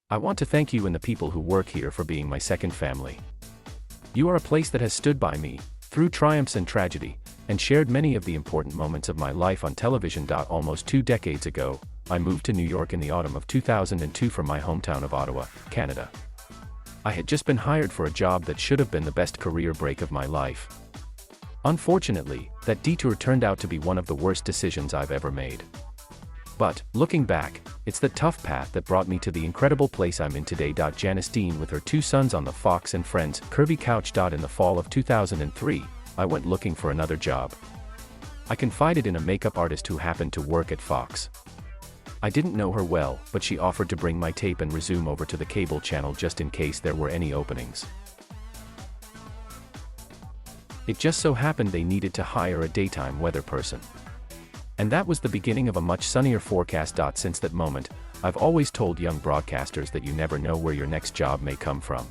I want to thank you and the people who work here for being my second family. You are a place that has stood by me, through triumphs and tragedy, and shared many of the important moments of my life on television. Almost 2 decades ago, I moved to New York in the autumn of 2002 from my hometown of Ottawa, Canada. I had just been hired for a job that should have been the best career break of my life. Unfortunately, that detour turned out to be one of the worst decisions I've ever made. But, looking back, it's the tough path that brought me to the incredible place I'm in today. Janice Dean with her 2 sons on the Fox and Friends curvy couch. In the fall of 2003, I went looking for another job. I confided in a makeup artist who happened to work at Fox. I didn't know her well, but she offered to bring my tape and resume over to the cable channel just in case there were any openings. It just so happened they needed to hire a daytime weather person. And that was the beginning of a much sunnier forecast. Since that moment, I've always told young broadcasters that you never know where your next job may come from.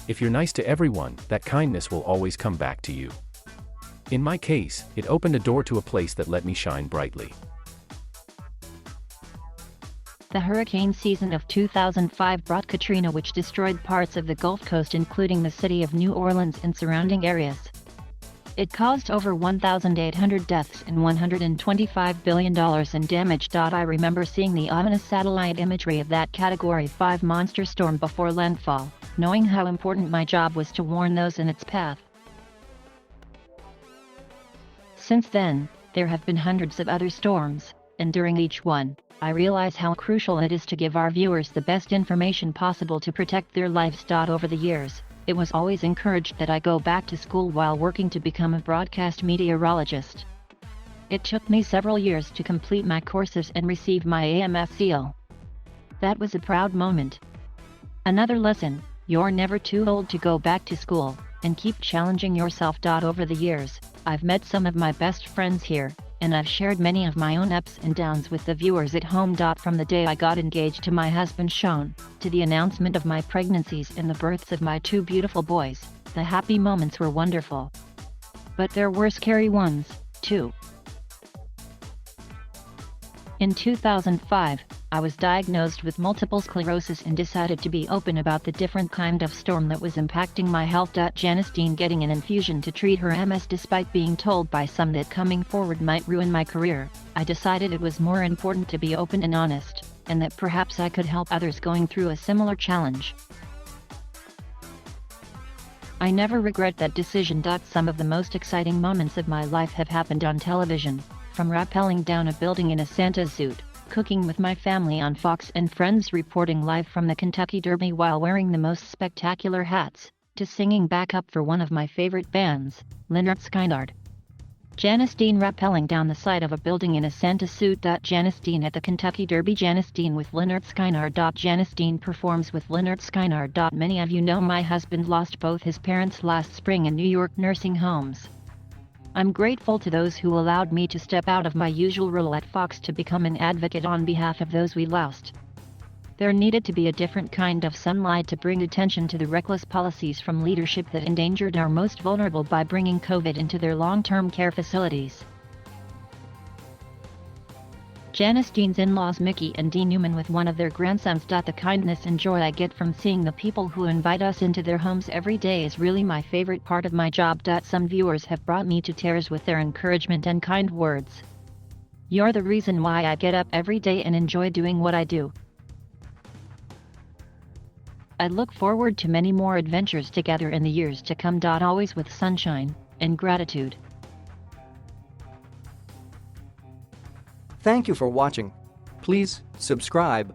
If you're nice to everyone, that kindness will always come back to you. In my case, it opened a door to a place that let me shine brightly. The hurricane season of 2005 brought Katrina, which destroyed parts of the Gulf Coast including the city of New Orleans and surrounding areas. It caused over 1,800 deaths and $125 billion in damage. I remember seeing the ominous satellite imagery of that Category 5 monster storm before landfall, knowing how important my job was to warn those in its path. Since then, there have been hundreds of other storms, and during each one, I realize how crucial it is to give our viewers the best information possible to protect their lives. Over the years, it was always encouraged that I go back to school while working to become a broadcast meteorologist. It took me several years to complete my courses and receive my AMS seal. That was a proud moment. Another lesson: you're never too old to go back to school, and keep challenging yourself. Over the years, I've met some of my best friends here, and I've shared many of my own ups and downs with the viewers at home. From the day I got engaged to my husband Sean, to the announcement of my pregnancies and the births of my 2 beautiful boys, the happy moments were wonderful. But there were scary ones, too. In 2005, I was diagnosed with multiple sclerosis and decided to be open about the different kind of storm that was impacting my health. Janice Dean getting an infusion to treat her MS despite being told by some that coming forward might ruin my career. I decided it was more important to be open and honest, and that perhaps I could help others going through a similar challenge. I never regret that decision. Some of the most exciting moments of my life have happened on television, from rappelling down a building in a Santa suit, cooking with my family on Fox and Friends, reporting live from the Kentucky Derby while wearing the most spectacular hats, to singing backup for one of my favorite bands, Lynyrd Skynyrd. Janice Dean rappelling down the side of a building in a Santa suit. Janice Dean at the Kentucky Derby. Janice Dean with Lynyrd Skynyrd. Janice Dean performs with Lynyrd Skynyrd. Many of you know my husband lost both his parents last spring in New York nursing homes. I'm grateful to those who allowed me to step out of my usual role at Fox to become an advocate on behalf of those we lost. There needed to be a different kind of sunlight to bring attention to the reckless policies from leadership that endangered our most vulnerable by bringing COVID into their long-term care facilities. Janice Dean's in-laws Mickey and Dee Newman with one of their grandsons. The kindness and joy I get from seeing the people who invite us into their homes every day is really my favorite part of my job. Some viewers have brought me to tears with their encouragement and kind words. You're the reason why I get up every day and enjoy doing what I do. I look forward to many more adventures together in the years to come. Always with sunshine and gratitude. Thank you for watching. Please subscribe